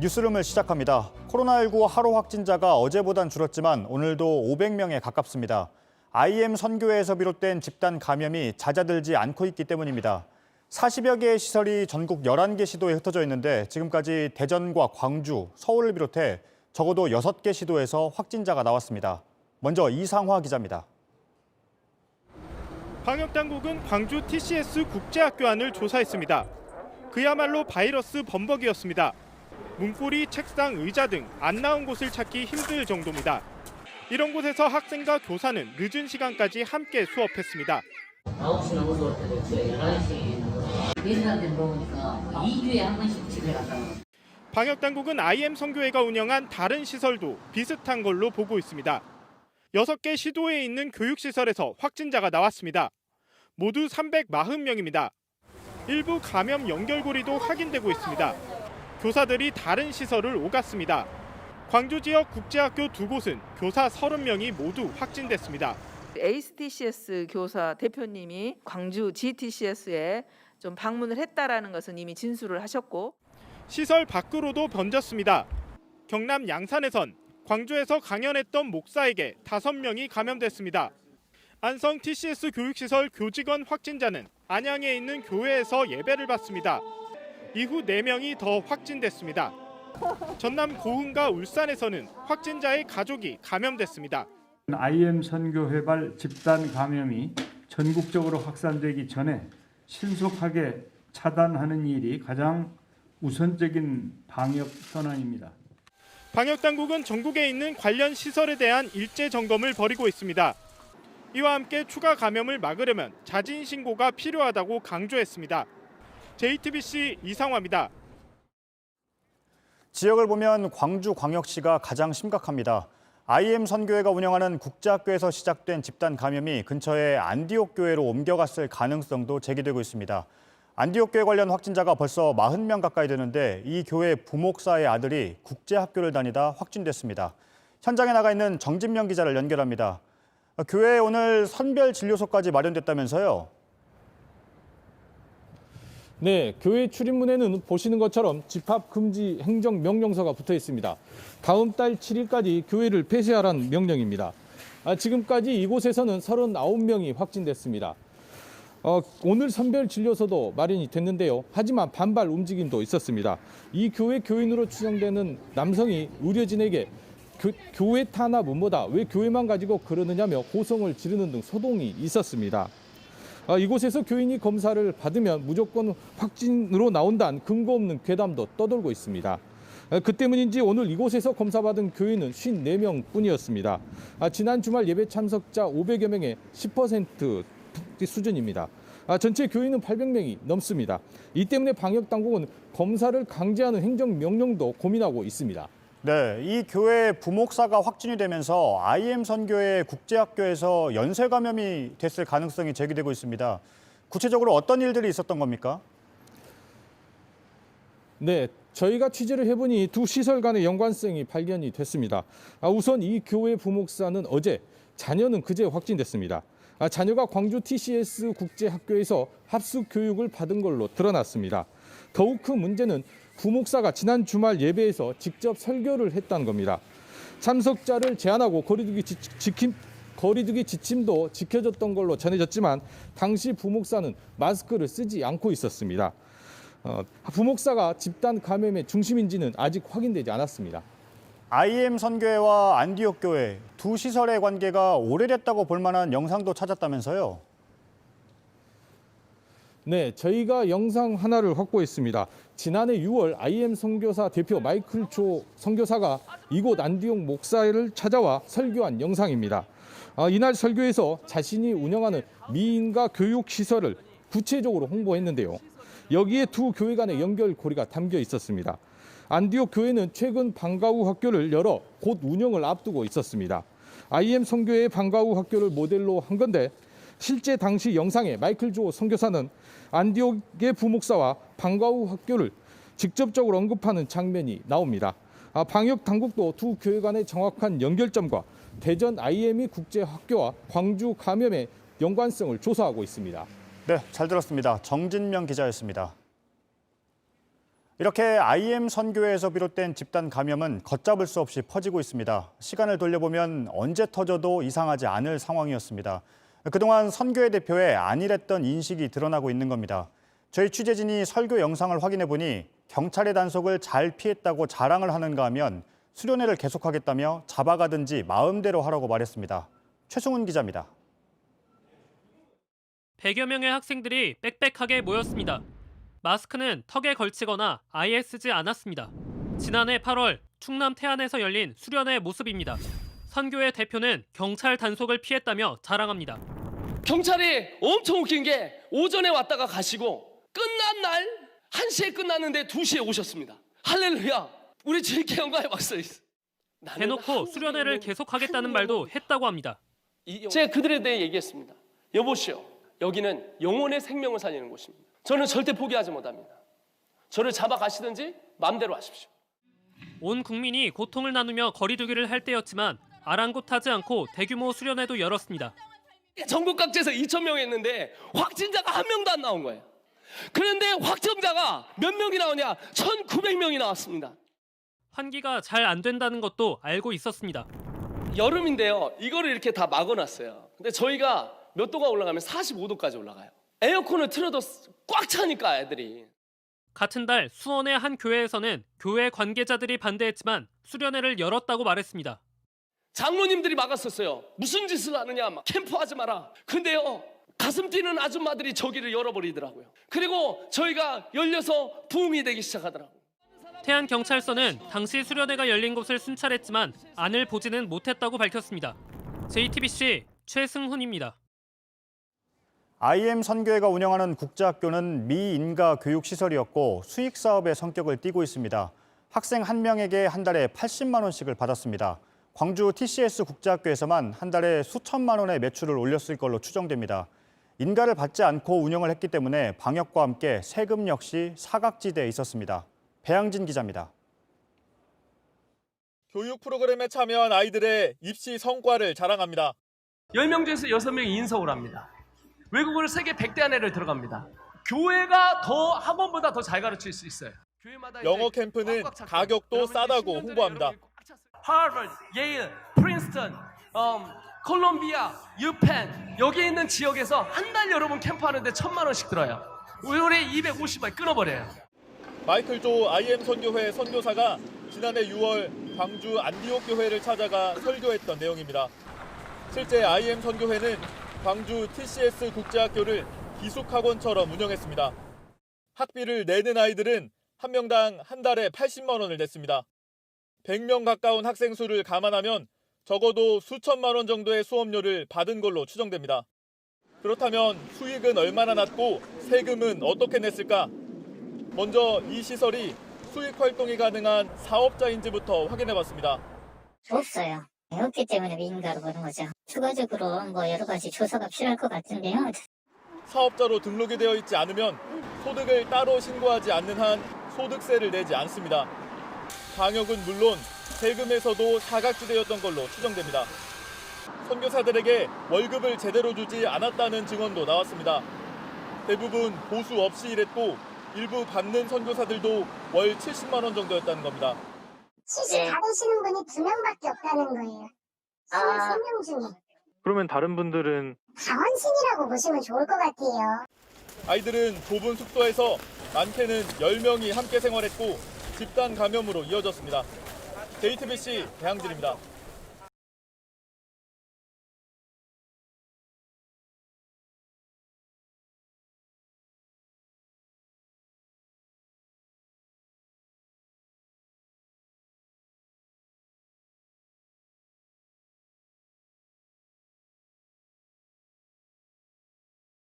뉴스룸을 시작합니다. 코로나19 하루 확진자가 어제보단 줄었지만 오늘도 500명에 가깝습니다. IM 선교회에서 비롯된 집단 감염이 잦아들지 않고 있기 때문입니다. 40여 개의 시설이 전국 11개 시도에 흩어져 있는데 지금까지 대전과 광주, 서울을 비롯해 적어도 6개 시도에서 확진자가 나왔습니다. 먼저 이상화 기자입니다. 방역당국은 광주 TCS 국제학교 안을 조사했습니다. 그야말로 바이러스 범벅이었습니다. 문고리, 책상, 의자 등 안 나온 곳을 찾기 힘들 정도입니다. 이런 곳에서 학생과 교사는 늦은 시간까지 함께 수업했습니다. 9시 넘어서 올 때도 11시에 넘어서 내일한테 물어보니까 2주에 한 번씩 집에 갔다 오고. 방역당국은 IM 선교회가 운영한 다른 시설도 비슷한 걸로 보고 있습니다. 6개 시도에 있는 교육시설에서 확진자가 나왔습니다. 모두 340명입니다. 일부 감염 연결고리도 확인되고 있습니다. 교사들이 다른 시설을 오갔습니다. 광주 지역 국제학교 2곳은 교사 30명이 모두 확진됐습니다. ACTCS 교사 대표님이 광주 GTCS에 좀 방문을 했다라는 것은 이미 진술을 하셨고, 시설 밖으로도 번졌습니다. 경남 양산에선 광주에서 강연했던 목사에게 5명이 감염됐습니다. 안성 TCS 교육시설 교직원 확진자는 안양에 있는 교회에서 예배를 받습니다. 이후 4명이 더 확진됐습니다. 전남 고흥과 울산에서는 확진자의 가족이 감염됐습니다. IM 선교회발 집단 감염이 전국적으로 확산되기 전에 신속하게 차단하는 일이 가장 우선적인 방역 현안입니다. 방역당국은 전국에 있는 관련 시설에 대한 일제 점검을 벌이고 있습니다. 이와 함께 추가 감염을 막으려면 자진 신고가 필요하다고 강조했습니다. JTBC 이상화입니다. 지역을 보면 광주광역시가 가장 심각합니다. IM 선교회가 운영하는 국제학교에서 시작된 집단 감염이 근처의 안디옥 교회로 옮겨갔을 가능성도 제기되고 있습니다. 안디옥 교회 관련 확진자가 벌써 40명 가까이 되는데 이 교회 부목사의 아들이 국제학교를 다니다 확진됐습니다. 현장에 나가 있는 정진명 기자를 연결합니다. 교회에 오늘 선별 진료소까지 마련됐다면서요? 네, 교회 출입문에는 보시는 것처럼 집합 금지 행정 명령서가 붙어 있습니다. 다음 달 7일까지 교회를 폐쇄하라는 명령입니다. 지금까지 이곳에서는 39명이 확진됐습니다. 오늘 선별 진료소도 마련이 됐는데요. 하지만 반발 움직임도 있었습니다. 이 교회 교인으로 추정되는 남성이 의료진에게 교회 탄압 음모다, 왜 교회만 가지고 그러느냐며 고성을 지르는 등 소동이 있었습니다. 이곳에서 교인이 검사를 받으면 무조건 확진으로 나온다는 근거 없는 괴담도 떠돌고 있습니다. 그 때문인지 오늘 이곳에서 검사받은 교인은 54명 뿐이었습니다. 지난 주말 예배 참석자 500여 명의 10% 수준입니다. 전체 교인은 800명이 넘습니다. 이 때문에 방역당국은 검사를 강제하는 행정명령도 고민하고 있습니다. 네, 이 교회 부목사가 확진이 되면서 IM 선교회 국제학교에서 연쇄 감염이 됐을 가능성이 제기되고 있습니다. 구체적으로 어떤 일들이 있었던 겁니까? 네, 저희가 취재를 해보니 두 시설 간의 연관성이 발견이 됐습니다. 우선 이 교회 부목사는 어제, 자녀는 그제 확진됐습니다. 자녀가 광주 TCS 국제학교에서 합숙 교육을 받은 걸로 드러났습니다. 더욱 큰 문제는 부목사가 지난 주말 예배에서 직접 설교를 했다는 겁니다. 참석자를 제한하고 거리두기 지침도 지켜졌던 걸로 전해졌지만 당시 부목사는 마스크를 쓰지 않고 있었습니다. 부목사가 집단 감염의 중심인지는 아직 확인되지 않았습니다. IM 선교회와 안디옥 교회 두 시설의 관계가 오래됐다고 볼 만한 영상도 찾았다면서요? 네, 저희가 영상 하나를 확보했습니다. 지난해 6월 IM 선교사 대표 마이클 조 선교사가 이곳 안디옥 목사를 찾아와 설교한 영상입니다. 이날 설교에서 자신이 운영하는 미인과 교육시설을 구체적으로 홍보했는데요. 여기에 두 교회 간의 연결고리가 담겨 있었습니다. 안디옥 교회는 최근 방과 후 학교를 열어 곧 운영을 앞두고 있었습니다. IM 선교회의 방과 후 학교를 모델로 한 건데 실제 당시 영상에 마이클 조 선교사는 안디옥의 부목사와 방과 후 학교를 직접적으로 언급하는 장면이 나옵니다. 방역 당국도 두 교회 간의 정확한 연결점과 대전 IME 국제학교와 광주 감염의 연관성을 조사하고 있습니다. 네, 잘 들었습니다. 정진명 기자였습니다. 이렇게 IM 선교회에서 비롯된 집단 감염은 걷잡을 수 없이 퍼지고 있습니다. 시간을 돌려보면 언제 터져도 이상하지 않을 상황이었습니다. 그동안 선교회 대표의 안일했던 인식이 드러나고 있는 겁니다. 저희 취재진이 설교 영상을 확인해 보니 경찰의 단속을 잘 피했다고 자랑을 하는가 하면 수련회를 계속하겠다며 잡아가든지 마음대로 하라고 말했습니다. 최승훈 기자입니다. 100여 명의 학생들이 빽빽하게 모였습니다. 마스크는 턱에 걸치거나 아예 쓰지 않았습니다. 지난해 8월 충남 태안에서 열린 수련회 모습입니다. 선교회 대표는 경찰 단속을 피했다며 자랑합니다. 경찰이 엄청 웃긴 게 오전에 왔다가 가시고 끝난 날 1시에 끝났는데 2시에 오셨습니다. 할렐루야. 우리 주님께 영광의 박수. 대놓고 수련회를 계속하겠다는 말도 했다고 합니다. 제가 그들에 대해 얘기했습니다. 여보시오. 여기는 영혼의 생명을 살리는 곳입니다. 저는 절대 포기하지 못합니다. 저를 잡아가시든지 마음대로 하십시오. 온 국민이 고통을 나누며 거리두기를 할 때였지만 아랑곳하지 않고 대규모 수련회도 열었습니다. 전국 각지에서 2,000명 했는데 확진자가 한 명도 안 나온 거예요. 그런데 확정자가 몇 명이 나오냐? 1,900명이 나왔습니다. 환기가 잘 안 된다는 것도 알고 있었습니다. 여름인데요. 이거를 이렇게 다 막아놨어요. 근데 저희가 몇 도가 올라가면 45도까지 올라가요. 에어컨을 틀어도 꽉 차니까 애들이. 같은 달 수원의 한 교회에서는 교회 관계자들이 반대했지만 수련회를 열었다고 말했습니다. 장로님들이 막았었어요. 무슨 짓을 하느냐, 막 캠프하지 마라. 근데요, 가슴 뛰는 아줌마들이 저기를 열어버리더라고요. 그리고 저희가 열려서 부흥이 되기 시작하더라고요. 태안경찰서는 당시 수련회가 열린 곳을 순찰했지만 안을 보지는 못했다고 밝혔습니다. JTBC 최승훈입니다. IM 선교회가 운영하는 국제학교는 미인가 교육시설이었고 수익 사업의 성격을 띠고 있습니다. 학생 한 명에게 한 달에 80만 원씩을 받았습니다. 광주 TCS 국제학교에서만 한 달에 수천만 원의 매출을 올렸을 걸로 추정됩니다. 인가를 받지 않고 운영을 했기 때문에 방역과 함께 세금 역시 사각지대에 있었습니다. 배양진 기자입니다. 교육 프로그램에 참여한 아이들의 입시 성과를 자랑합니다. 10명 중에서 6명이 인서울 합니다. 외국어를 세계 100대 안에를 들어갑니다. 교회가 더 학원보다 더 잘 가르칠 수 있어요. 영어 캠프는 가격도 싸다고 홍보합니다. 하버드, 예일, 프린스턴, 콜롬비아, 유펜 여기 있는 지역에서 한 달 여러분 캠프하는데 1,000만 원씩 들어요. 우리 250만 끊어버려요. 마이클 조 IM 선교회 선교사가 지난해 6월 광주 안디옥 교회를 찾아가 설교했던 내용입니다. 실제 IM 선교회는 광주 TCS 국제학교를 기숙학원처럼 운영했습니다. 학비를 내는 아이들은 한 명당 한 달에 80만 원을 냈습니다. 100명 가까운 학생 수를 감안하면 적어도 수천만 원 정도의 수업료를 받은 걸로 추정됩니다. 그렇다면 수익은 얼마나 났고 세금은 어떻게 냈을까? 먼저 이 시설이 수익 활동이 가능한 사업자인지부터 확인해봤습니다. 없어요. 없기 때문에 미인가로 보는 거죠. 추가적으로 여러 가지 조사가 필요할 것 같은데요. 사업자로 등록이 되어 있지 않으면 소득을 따로 신고하지 않는 한 소득세를 내지 않습니다. 방역은 물론 세금에서도 사각지대였던 걸로 추정됩니다. 선교사들에게 월급을 제대로 주지 않았다는 증언도 나왔습니다. 대부분 보수 없이 일했고 일부 받는 선교사들도 월 70만 원 정도였다는 겁니다. 70 받으시는 분이 2명밖에 없다는 거예요. 23명 중에. 그러면 다른 분들은? 자원신이라고 보시면 좋을 것 같아요. 아이들은 좁은 숙소에서 많게는 10명이 함께 생활했고 집단 감염으로 이어졌습니다. JTBC 배양진입니다.